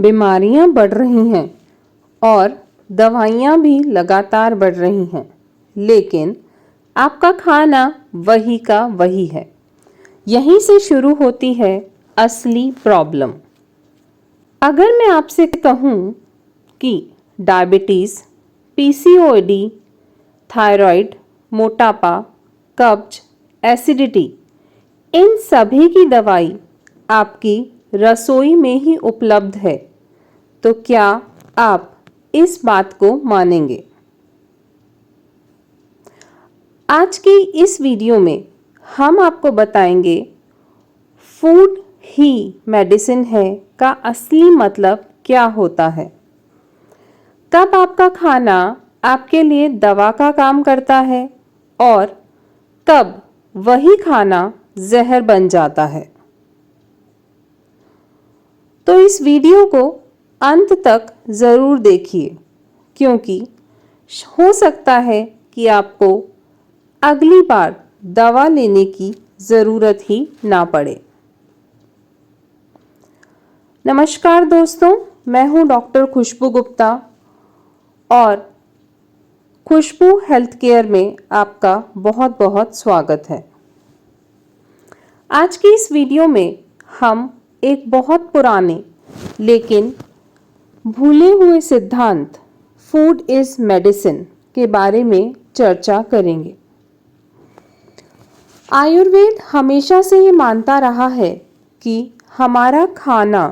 बीमारियां बढ़ रही हैं और दवाइयां भी लगातार बढ़ रही हैं, लेकिन आपका खाना वही का वही है। यहीं से शुरू होती है असली प्रॉब्लम। अगर मैं आपसे कहूं कि डायबिटीज़, पीसीओडी, थायराइड, मोटापा, कब्ज, एसिडिटी, इन सभी की दवाई आपकी रसोई में ही उपलब्ध है, तो क्या आप इस बात को मानेंगे? आज की इस वीडियो में हम आपको बताएंगे फूड ही मेडिसिन है का असली मतलब क्या होता है, कब आपका खाना आपके लिए दवा का काम करता है और कब वही खाना जहर बन जाता है। तो इस वीडियो को अंत तक ज़रूर देखिए, क्योंकि हो सकता है कि आपको अगली बार दवा लेने की ज़रूरत ही ना पड़े। नमस्कार दोस्तों, मैं हूं डॉक्टर खुशबू गुप्ता और खुशबू हेल्थ केयर में आपका बहुत बहुत स्वागत है। आज की इस वीडियो में हम एक बहुत पुराने लेकिन भूले हुए सिद्धांत फूड इज मेडिसिन के बारे में चर्चा करेंगे। आयुर्वेद हमेशा से ये मानता रहा है कि हमारा खाना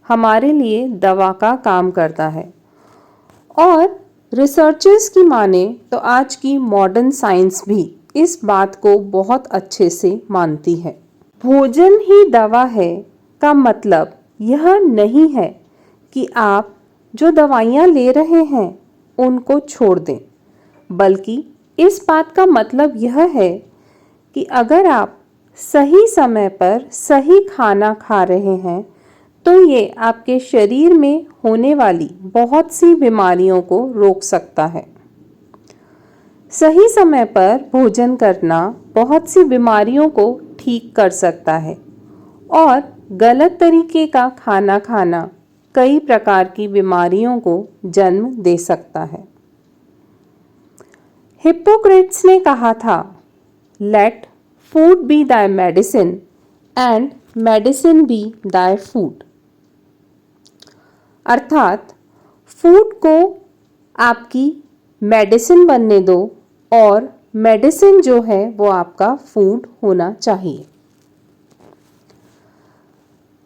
हमारे लिए दवा का काम करता है, और रिसर्चर्स की माने तो आज की मॉडर्न साइंस भी इस बात को बहुत अच्छे से मानती है। भोजन ही दवा है का मतलब यह नहीं है कि आप जो दवाइयाँ ले रहे हैं उनको छोड़ दें, बल्कि इस बात का मतलब यह है कि अगर आप सही समय पर सही खाना खा रहे हैं तो ये आपके शरीर में होने वाली बहुत सी बीमारियों को रोक सकता है। सही समय पर भोजन करना बहुत सी बीमारियों को ठीक कर सकता है, और गलत तरीके का खाना खाना कई प्रकार की बीमारियों को जन्म दे सकता है। हिप्पोक्रेट्स ने कहा था, लेट फूड बी दाय मेडिसिन एंड मेडिसिन बी दाय फूड। अर्थात फूड को आपकी मेडिसिन बनने दो और मेडिसिन जो है वो आपका फूड होना चाहिए।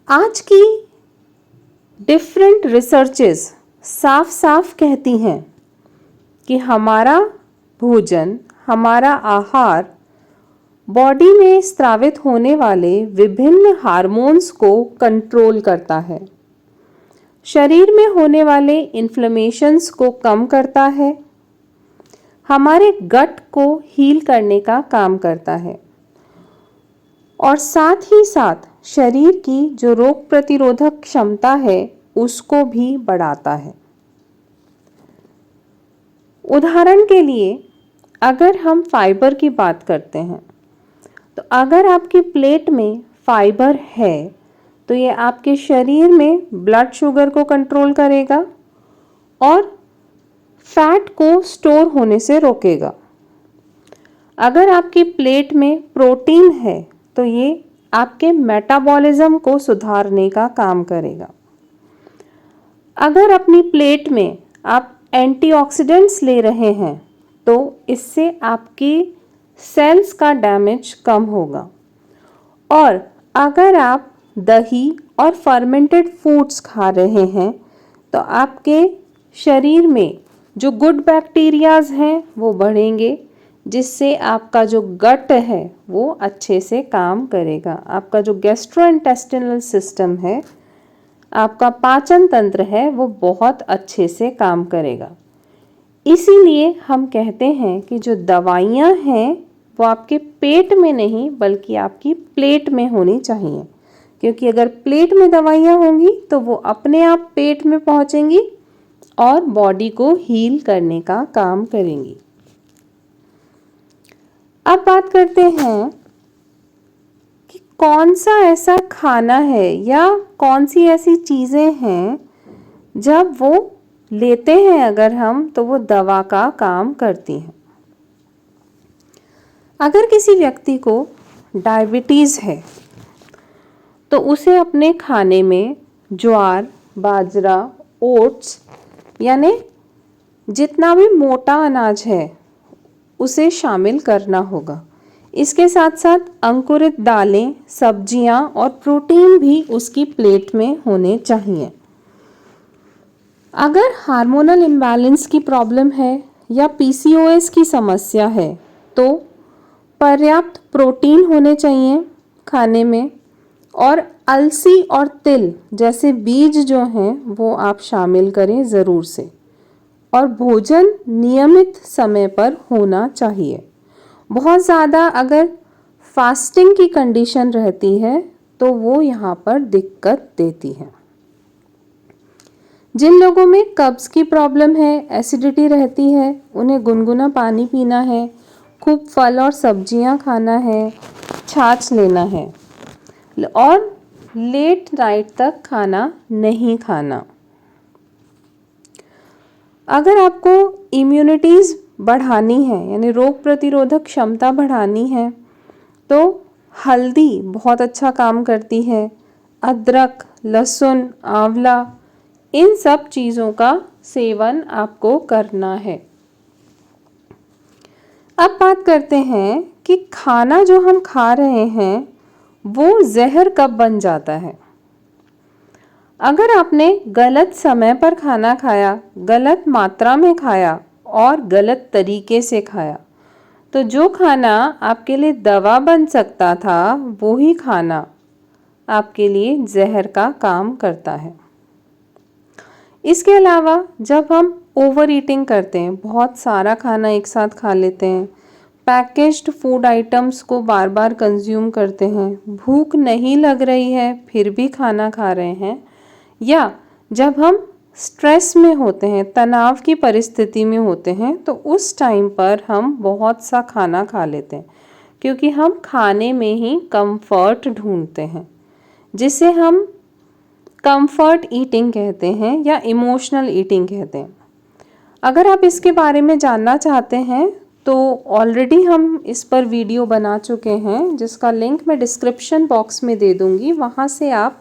आज की डिफरेंट रिसर्चेस साफ साफ कहती हैं कि हमारा भोजन, हमारा आहार बॉडी में स्रावित होने वाले विभिन्न हार्मोन्स को कंट्रोल करता है, शरीर में होने वाले इन्फ्लेमेशंस को कम करता है, हमारे गट को हील करने का काम करता है, और साथ ही साथ शरीर की जो रोग प्रतिरोधक क्षमता है उसको भी बढ़ाता है। उदाहरण के लिए अगर हम फाइबर की बात करते हैं, तो अगर आपकी प्लेट में फाइबर है तो ये आपके शरीर में ब्लड शुगर को कंट्रोल करेगा और फैट को स्टोर होने से रोकेगा। अगर आपकी प्लेट में प्रोटीन है तो ये आपके मेटाबॉलिज्म को सुधारने का काम करेगा। अगर अपनी प्लेट में आप एंटीऑक्सीडेंट्स ले रहे हैं तो इससे आपकी सेल्स का डैमेज कम होगा। और अगर आप दही और फर्मेंटेड फूड्स खा रहे हैं तो आपके शरीर में जो गुड बैक्टीरियाज हैं वो बढ़ेंगे, जिससे आपका जो गट है वो अच्छे से काम करेगा। आपका जो गैस्ट्रोइंटेस्टिनल सिस्टम है, आपका पाचन तंत्र है, वो बहुत अच्छे से काम करेगा। इसीलिए हम कहते हैं कि जो दवाइयाँ हैं वो आपके पेट में नहीं बल्कि आपकी प्लेट में होनी चाहिए, क्योंकि अगर प्लेट में दवाइयाँ होंगी तो वो अपने आप पेट में पहुँचेंगी और बॉडी को हील करने का काम करेंगी। अब बात करते हैं कि कौन सा ऐसा खाना है या कौन सी ऐसी चीज़ें हैं जब वो लेते हैं अगर हम, तो वो दवा का काम करती हैं। अगर किसी व्यक्ति को डायबिटीज़ है तो उसे अपने खाने में ज्वार, बाजरा, ओट्स यानी जितना भी मोटा अनाज है उसे शामिल करना होगा। इसके साथ साथ अंकुरित दालें, सब्जियां और प्रोटीन भी उसकी प्लेट में होने चाहिए। अगर हार्मोनल इम्बैलेंस की प्रॉब्लम है या पीसीओएस की समस्या है तो पर्याप्त प्रोटीन होने चाहिए खाने में, और अलसी और तिल जैसे बीज जो हैं वो आप शामिल करें ज़रूर से, और भोजन नियमित समय पर होना चाहिए। बहुत ज़्यादा अगर फास्टिंग की कंडीशन रहती है तो वो यहाँ पर दिक्कत देती है। जिन लोगों में कब्ज़ की प्रॉब्लम है, एसिडिटी रहती है, उन्हें गुनगुना पानी पीना है, खूब फल और सब्जियां खाना है, छाछ लेना है और लेट नाइट तक खाना नहीं खाना। अगर आपको इम्यूनिटीज़ बढ़ानी है यानी रोग प्रतिरोधक क्षमता बढ़ानी है तो हल्दी बहुत अच्छा काम करती है। अदरक, लहसुन, आंवला, इन सब चीज़ों का सेवन आपको करना है। अब बात करते हैं कि खाना जो हम खा रहे हैं वो जहर कब बन जाता है। अगर आपने गलत समय पर खाना खाया, गलत मात्रा में खाया और गलत तरीके से खाया तो जो खाना आपके लिए दवा बन सकता था वो ही खाना आपके लिए जहर का काम करता है। इसके अलावा जब हम ओवर ईटिंग करते हैं, बहुत सारा खाना एक साथ खा लेते हैं, पैकेज्ड फूड आइटम्स को बार बार कंज्यूम करते हैं, भूख नहीं लग रही है फिर भी खाना खा रहे हैं, या जब हम स्ट्रेस में होते हैं, तनाव की परिस्थिति में होते हैं तो उस टाइम पर हम बहुत सा खाना खा लेते हैं क्योंकि हम खाने में ही कंफर्ट ढूंढते हैं, जिसे हम कंफर्ट ईटिंग कहते हैं या इमोशनल ईटिंग कहते हैं। अगर आप इसके बारे में जानना चाहते हैं तो ऑलरेडी हम इस पर वीडियो बना चुके हैं जिसका लिंक मैं डिस्क्रिप्शन बॉक्स में दे दूंगी, वहाँ से आप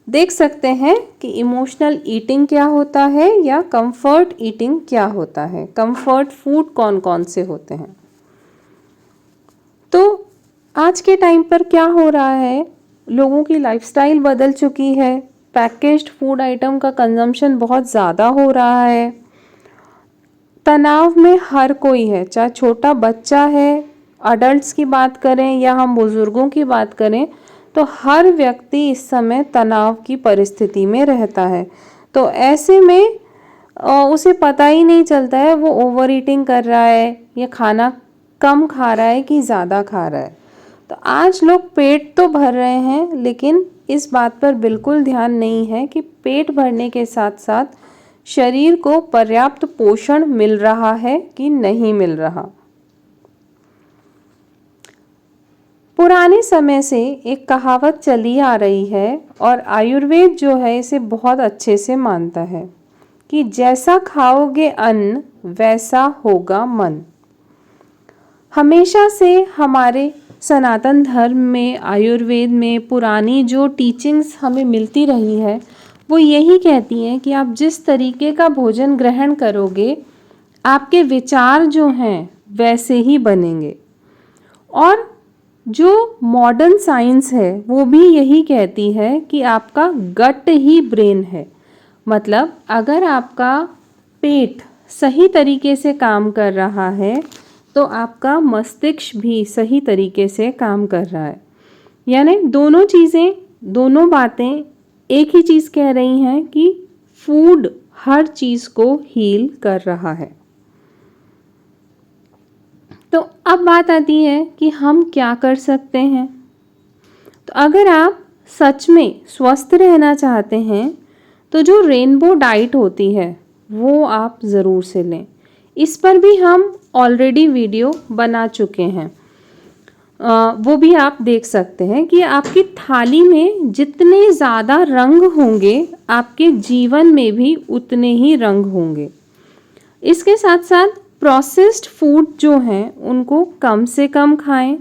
देख सकते हैं कि इमोशनल ईटिंग क्या होता है या कंफर्ट ईटिंग क्या होता है, कंफर्ट फूड कौन कौन से होते हैं। तो आज के टाइम पर क्या हो रहा है, लोगों की लाइफस्टाइल बदल चुकी है, पैकेज्ड फूड आइटम का कंजम्पशन बहुत ज़्यादा हो रहा है, तनाव में हर कोई है, चाहे छोटा बच्चा है, अडल्ट्स की बात करें या हम बुज़ुर्गों की बात करें तो हर व्यक्ति इस समय तनाव की परिस्थिति में रहता है। तो ऐसे में उसे पता ही नहीं चलता है वो ओवर ईटिंग कर रहा है या खाना कम खा रहा है कि ज़्यादा खा रहा है। तो आज लोग पेट तो भर रहे हैं लेकिन इस बात पर बिल्कुल ध्यान नहीं है कि पेट भरने के साथ साथ शरीर को पर्याप्त पोषण मिल रहा है कि नहीं मिल रहा। पुराने समय से एक कहावत चली आ रही है और आयुर्वेद जो है इसे बहुत अच्छे से मानता है कि जैसा खाओगे अन्न वैसा होगा मन। हमेशा से हमारे सनातन धर्म में, आयुर्वेद में पुरानी जो टीचिंग्स हमें मिलती रही है वो यही कहती हैं कि आप जिस तरीके का भोजन ग्रहण करोगे आपके विचार जो हैं वैसे ही बनेंगे। और जो मॉडर्न साइंस है वो भी यही कहती है कि आपका गट ही ब्रेन है, मतलब अगर आपका पेट सही तरीके से काम कर रहा है तो आपका मस्तिष्क भी सही तरीके से काम कर रहा है। यानी दोनों चीज़ें, दोनों बातें एक ही चीज़ कह रही हैं कि फूड हर चीज़ को हील कर रहा है। तो अब बात आती है कि हम क्या कर सकते हैं। तो अगर आप सच में स्वस्थ रहना चाहते हैं तो जो रेनबो डाइट होती है वो आप ज़रूर से लें। इस पर भी हम ऑलरेडी वीडियो बना चुके हैं। वो भी आप देख सकते हैं कि आपकी थाली में जितने ज़्यादा रंग होंगे आपके जीवन में भी उतने ही रंग होंगे। इसके साथ साथ प्रोसेस्ड फूड जो हैं उनको कम से कम खाएं,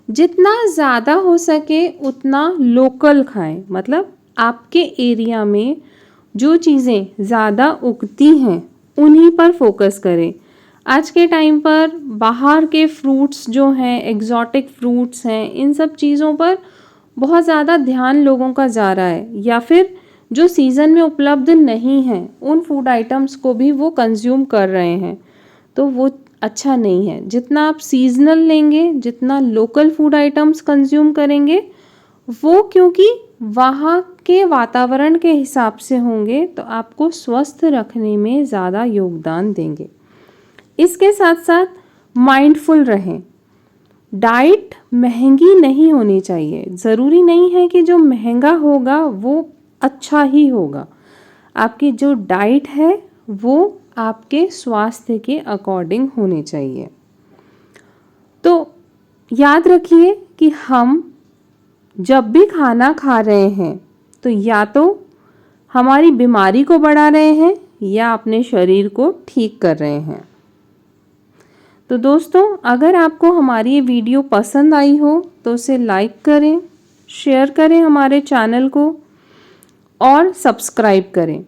जितना ज़्यादा हो सके उतना लोकल खाएं, मतलब आपके एरिया में जो चीज़ें ज़्यादा उगती हैं उन्हीं पर फोकस करें। आज के टाइम पर बाहर के फ्रूट्स जो हैं, एग्जॉटिक फ्रूट्स हैं, इन सब चीज़ों पर बहुत ज़्यादा ध्यान लोगों का जा रहा है, या फिर जो सीज़न में उपलब्ध नहीं हैं उन फूड आइटम्स को भी वो कंज्यूम कर रहे हैं, तो वो अच्छा नहीं है। जितना आप सीजनल लेंगे, जितना लोकल फूड आइटम्स कंज्यूम करेंगे, वो क्योंकि वहाँ के वातावरण के हिसाब से होंगे तो आपको स्वस्थ रखने में ज़्यादा योगदान देंगे। इसके साथ साथ माइंडफुल रहें। डाइट महंगी नहीं होनी चाहिए, ज़रूरी नहीं है कि जो महंगा होगा वो अच्छा ही होगा। आपकी जो डाइट है वो आपके स्वास्थ्य के अकॉर्डिंग होनी चाहिए। तो याद रखिए कि हम जब भी खाना खा रहे हैं तो या तो हमारी बीमारी को बढ़ा रहे हैं या अपने शरीर को ठीक कर रहे हैं। तो दोस्तों, अगर आपको हमारी ये वीडियो पसंद आई हो तो उसे लाइक करें, शेयर करें हमारे चैनल को और सब्सक्राइब करें।